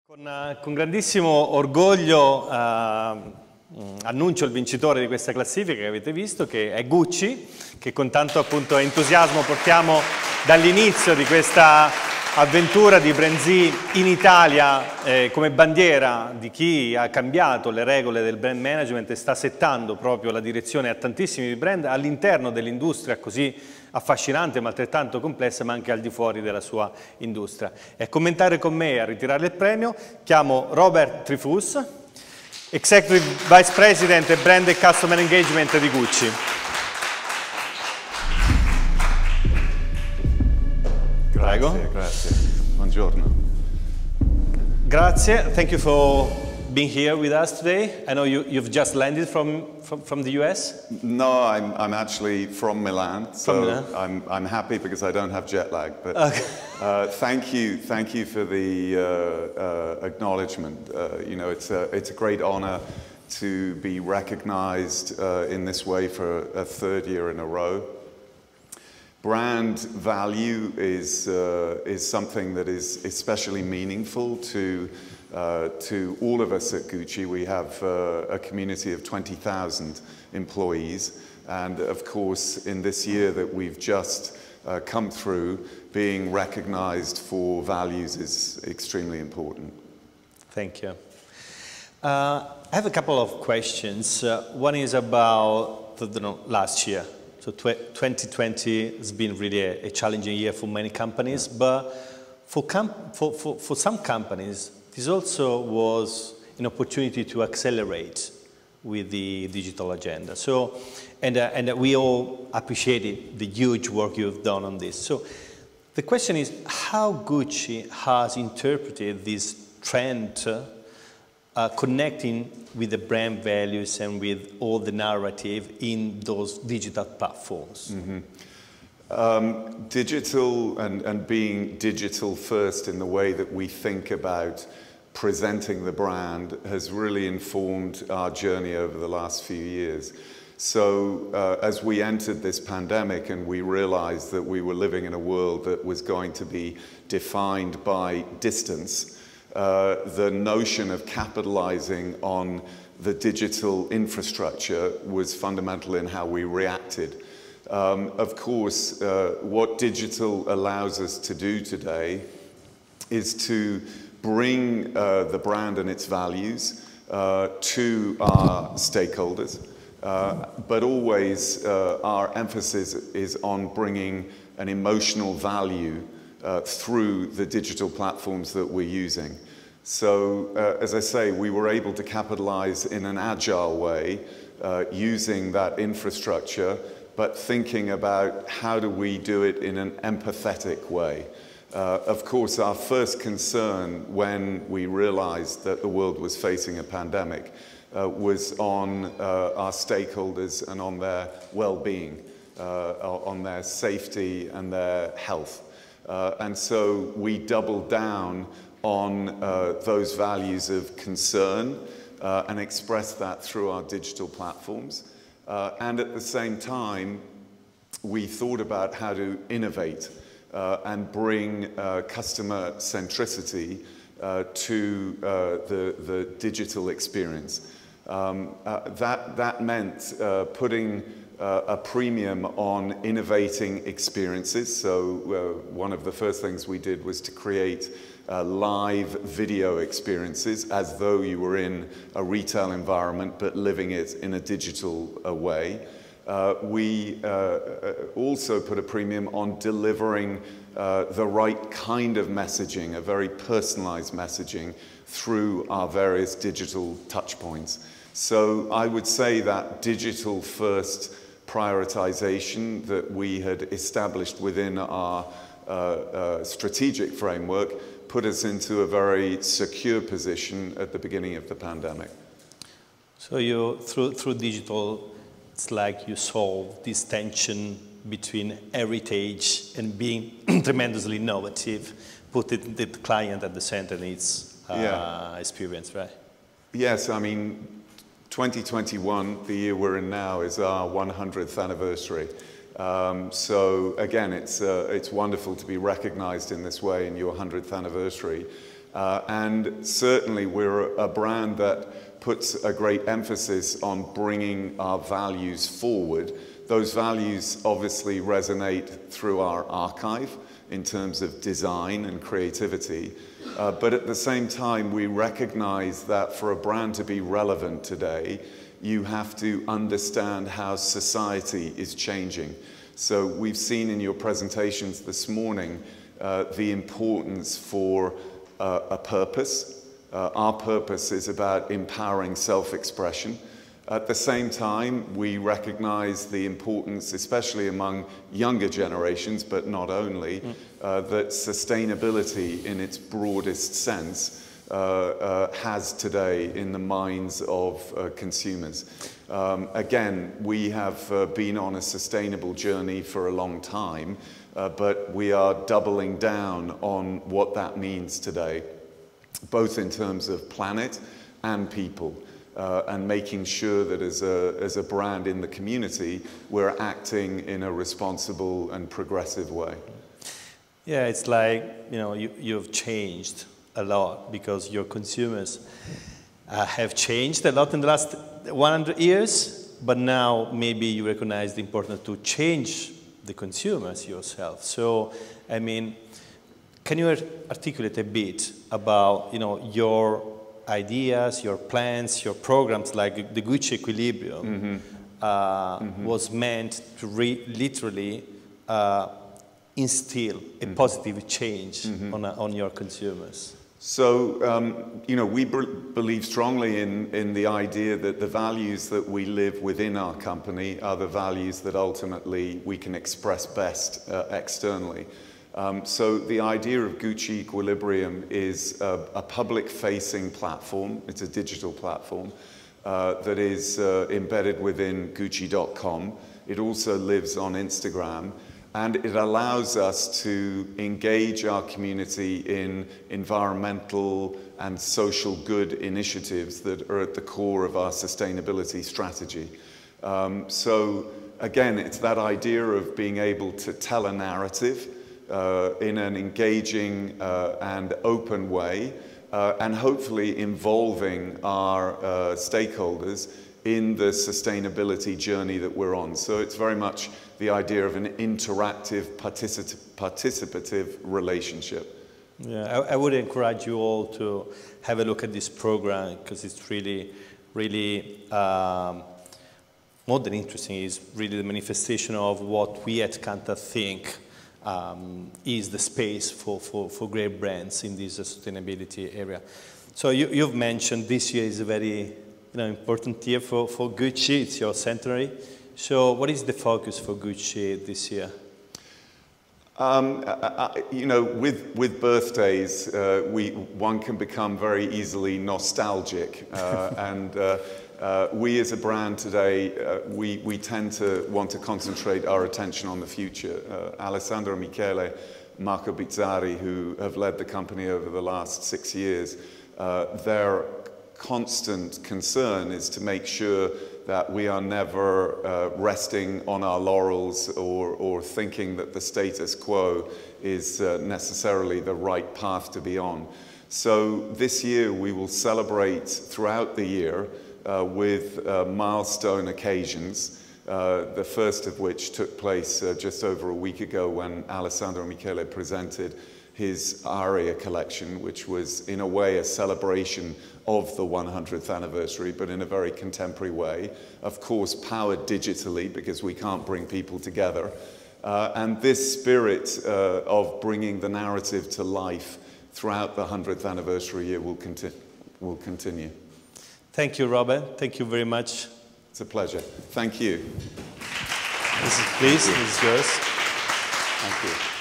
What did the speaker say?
Con grandissimo orgoglio annuncio il vincitore di questa classifica che avete visto, che è Gucci, che con tanto appunto entusiasmo portiamo dall'inizio di questa avventura di BrandZ in Italia come bandiera di chi ha cambiato le regole del brand management e sta settando proprio la direzione a tantissimi brand all'interno dell'industria così affascinante ma altrettanto complessa, ma anche al di fuori della sua industria. E a commentare con me e a ritirare il premio chiamo Robert Triefus, Executive Vice President e Brand e Customer Engagement di Gucci. Prego. Grazie, grazie. Buongiorno. Grazie. Thank you for being here with us today. I know you've just landed from the US. No, I'm actually from Milan, so I'm happy because I don't have jet lag. But okay. Thank you for the acknowledgement. You know, it's a great honor to be recognized in this way for a third year in a row. Brand value is something that is especially meaningful to all of us at Gucci. We have a community of 20,000 employees, and of course in this year that we've just come through, being recognized for values is extremely important. Thank you. I have a couple of questions. One is about last year. So 2020 has been really a challenging year for many companies, but for some companies, this also was an opportunity to accelerate with the digital agenda. So, and we all appreciated the huge work you've done on this. So the question is how Gucci has interpreted this trend connecting with the brand values and with all the narrative in those digital platforms. Mm-hmm. Digital and being digital first in the way that we think about presenting the brand has really informed our journey over the last few years. So as we entered this pandemic and we realized that we were living in a world that was going to be defined by distance, the notion of capitalizing on the digital infrastructure was fundamental in how we reacted. Of course, what digital allows us to do today is to bring the brand and its values to our stakeholders, but always our emphasis is on bringing an emotional value through the digital platforms that we're using. So, as I say, we were able to capitalize in an agile way using that infrastructure, but thinking about how do we do it in an empathetic way. Of course, our first concern when we realized that the world was facing a pandemic was on our stakeholders and on their well-being, on their safety and their health. And so we doubled down on those values of concern and expressed that through our digital platforms. And at the same time, we thought about how to innovate and bring customer centricity to the digital experience. That meant putting a premium on innovating experiences. So one of the first things we did was to create live video experiences as though you were in a retail environment but living it in a digital way. We also put a premium on delivering the right kind of messaging, a very personalized messaging through our various digital touchpoints. So I would say that digital first prioritization that we had established within our strategic framework put us into a very secure position at the beginning of the pandemic. So you, through digital, it's like you solve this tension between heritage and being tremendously innovative, putting the client at the center in its experience, right? Yes, I mean, 2021, the year we're in now, is our 100th anniversary. So again, it's wonderful to be recognized in this way in your 100th anniversary. And certainly we're a brand that puts a great emphasis on bringing our values forward. Those values obviously resonate through our archive in terms of design and creativity. But at the same time, we recognize that for a brand to be relevant today, you have to understand how society is changing. So we've seen in your presentations this morning the importance for a purpose. Our purpose is about empowering self-expression. At the same time, we recognize the importance, especially among younger generations, but not only, that sustainability in its broadest sense has today in the minds of consumers. Again, we have been on a sustainable journey for a long time, but we are doubling down on what that means today, both in terms of planet and people. And making sure that as a brand in the community, we're acting in a responsible and progressive way. Yeah, it's like, you know, you've changed a lot because your consumers have changed a lot in the last 100 years, but now maybe you recognize the importance to change the consumers yourself. So, I mean, can you articulate a bit about, you know, your ideas, your plans, your programs, like the Gucci Equilibrium, was meant to literally instill a positive change on your consumers? So, you know, we believe strongly in the idea that the values that we live within our company are the values that ultimately we can express best externally. So the idea of Gucci Equilibrium is a public-facing platform. It's a digital platform that is embedded within Gucci.com. It also lives on Instagram, and it allows us to engage our community in environmental and social good initiatives that are at the core of our sustainability strategy. So again, it's that idea of being able to tell a narrative in an engaging and open way, and hopefully involving our stakeholders in the sustainability journey that we're on. So it's very much the idea of an interactive, participative relationship. Yeah, I would encourage you all to have a look at this program, because it's really, really more than interesting. It's really the manifestation of what we at Kantar think is the space for great brands in this sustainability area. So you've mentioned this year is a very important year for Gucci. It's your centenary. So what is the focus for Gucci this year? You know, with birthdays, one can become very easily nostalgic, and we as a brand today, we tend to want to concentrate our attention on the future. Alessandro Michele, Marco Bizzarri, who have led the company over the last 6 years, their constant concern is to make sure that we are never resting on our laurels or thinking that the status quo is necessarily the right path to be on. So this year we will celebrate throughout the year with milestone occasions, the first of which took place just over a week ago when Alessandro Michele presented his Aria collection, which was in a way a celebration of the 100th anniversary, but in a very contemporary way, of course powered digitally because we can't bring people together. And this spirit of bringing the narrative to life throughout the 100th anniversary year will continue. Thank you, Robert. Thank you very much. It's a pleasure. Thank you. Please, this is yours. Thank you.